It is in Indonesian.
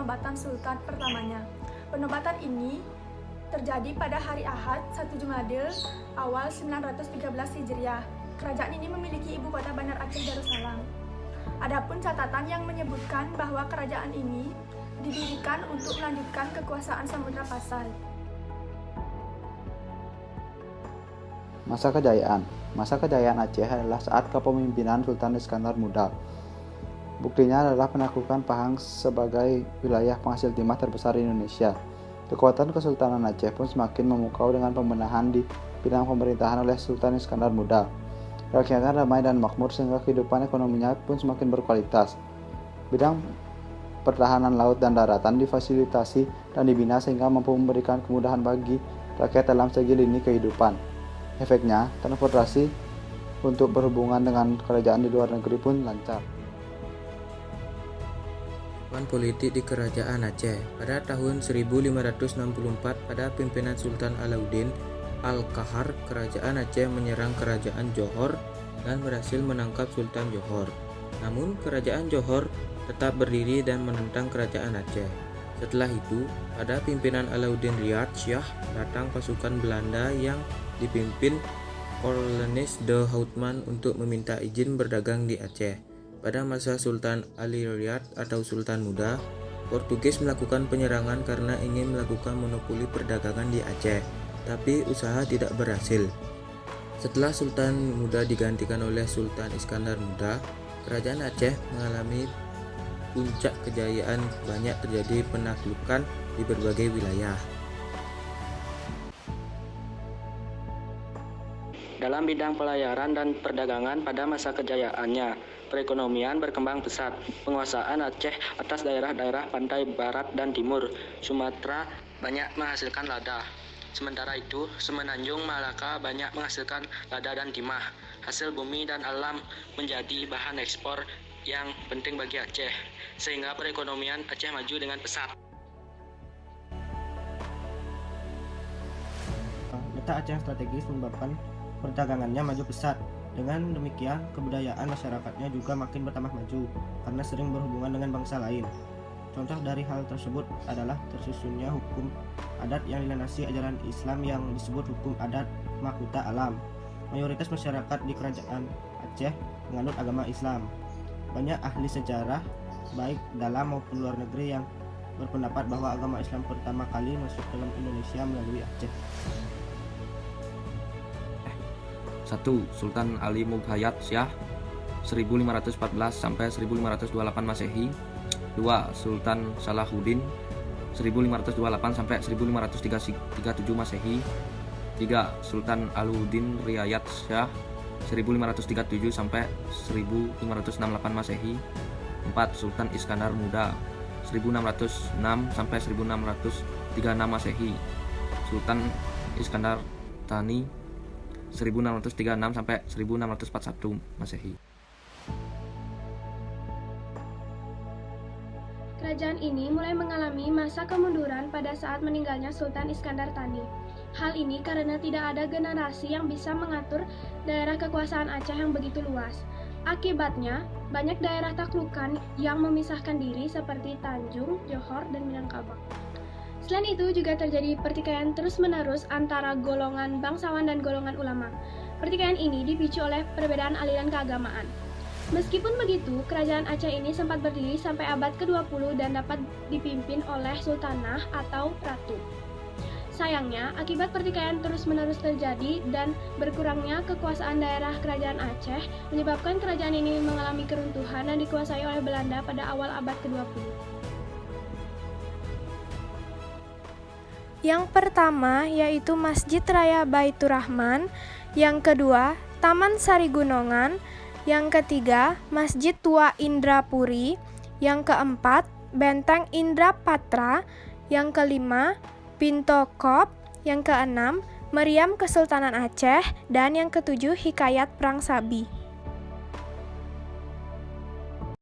penobatan Sultan pertamanya. Penobatan ini terjadi pada hari Ahad 1 Jumadil awal 913 Hijriah. Kerajaan ini memiliki ibu kota Bandar Aceh Darussalam. Adapun catatan yang menyebutkan bahwa kerajaan ini didirikan untuk melanjutkan kekuasaan Samudra Pasai. Masa kejayaan Aceh adalah saat kepemimpinan Sultan Iskandar Muda. Buktinya adalah penaklukan Pahang sebagai wilayah penghasil timah terbesar di Indonesia. Kekuatan Kesultanan Aceh pun semakin memukau dengan pembenahan di bidang pemerintahan oleh Sultan Iskandar Muda. Rakyatnya damai dan makmur sehingga kehidupan ekonominya pun semakin berkualitas. Bidang pertahanan laut dan daratan difasilitasi dan dibina sehingga mampu memberikan kemudahan bagi rakyat dalam segi lini kehidupan. Efeknya, transportasi untuk berhubungan dengan kerajaan di luar negeri pun lancar. Politik di Kerajaan Aceh. Pada tahun 1564 pada pimpinan Sultan Alauddin Al-Qahar, Kerajaan Aceh menyerang Kerajaan Johor dan berhasil menangkap Sultan Johor. Namun Kerajaan Johor tetap berdiri dan menentang Kerajaan Aceh. Setelah itu, pada pimpinan Alauddin Riyad Shah datang pasukan Belanda yang dipimpin Cornelis de Houtman untuk meminta izin berdagang di Aceh. Pada masa Sultan Ali Riyad atau Sultan Muda, Portugis melakukan penyerangan karena ingin melakukan monopoli perdagangan di Aceh, tapi usaha tidak berhasil. Setelah Sultan Muda digantikan oleh Sultan Iskandar Muda, Kerajaan Aceh mengalami puncak kejayaan, banyak terjadi penaklukan di berbagai wilayah. Dalam bidang pelayaran dan perdagangan pada masa kejayaannya, perekonomian berkembang pesat. Penguasaan Aceh atas daerah-daerah pantai barat dan timur Sumatera banyak menghasilkan lada. Sementara itu, Semenanjung Malaka banyak menghasilkan lada dan timah. Hasil bumi dan alam menjadi bahan ekspor yang penting bagi Aceh, sehingga perekonomian Aceh maju dengan pesat. Letak Aceh yang strategis menyebabkan perdagangannya maju pesat. Dengan demikian, kebudayaan masyarakatnya juga makin bertambah maju karena sering berhubungan dengan bangsa lain. Contoh dari hal tersebut adalah tersusunnya hukum adat yang dilandasi ajaran Islam yang disebut hukum adat mahkota alam. Mayoritas masyarakat di Kerajaan Aceh menganut agama Islam. Banyak ahli sejarah, baik dalam maupun luar negeri, yang berpendapat bahwa agama Islam pertama kali masuk dalam Indonesia melalui Aceh. 1. Sultan Ali Mughayat Shah 1514 sampai 1528 Masehi. 2. Sultan Salahuddin 1528 sampai 1537 Masehi. 3. Sultan Alauddin Riyad Shah 1537 sampai 1568 Masehi. 4. Sultan Iskandar Muda 1606 sampai 1636 Masehi. Sultan Iskandar Thani 1636 sampai 1641 Masehi. Kerajaan ini mulai mengalami masa kemunduran pada saat meninggalnya Sultan Iskandar Thani. Hal ini karena tidak ada generasi yang bisa mengatur daerah kekuasaan Aceh yang begitu luas. Akibatnya, banyak daerah taklukan yang memisahkan diri seperti Tanjung, Johor, dan Minangkabau. Selain itu juga terjadi pertikaian terus-menerus antara golongan bangsawan dan golongan ulama. Pertikaian ini dipicu oleh perbedaan aliran keagamaan. Meskipun begitu, kerajaan Aceh ini sempat berdiri sampai abad ke-20 dan dapat dipimpin oleh sultanah atau ratu. Sayangnya, akibat pertikaian terus-menerus terjadi dan berkurangnya kekuasaan daerah kerajaan Aceh, menyebabkan kerajaan ini mengalami keruntuhan dan dikuasai oleh Belanda pada awal abad ke-20. Yang pertama yaitu Masjid Raya Baitur Rahman, yang kedua Taman Sari Gunongan, yang ketiga Masjid Tua Indrapuri, yang keempat Benteng Indrapatra, yang kelima Pinto Kop, yang keenam Meriam Kesultanan Aceh, dan yang ketujuh Hikayat Perang Sabi.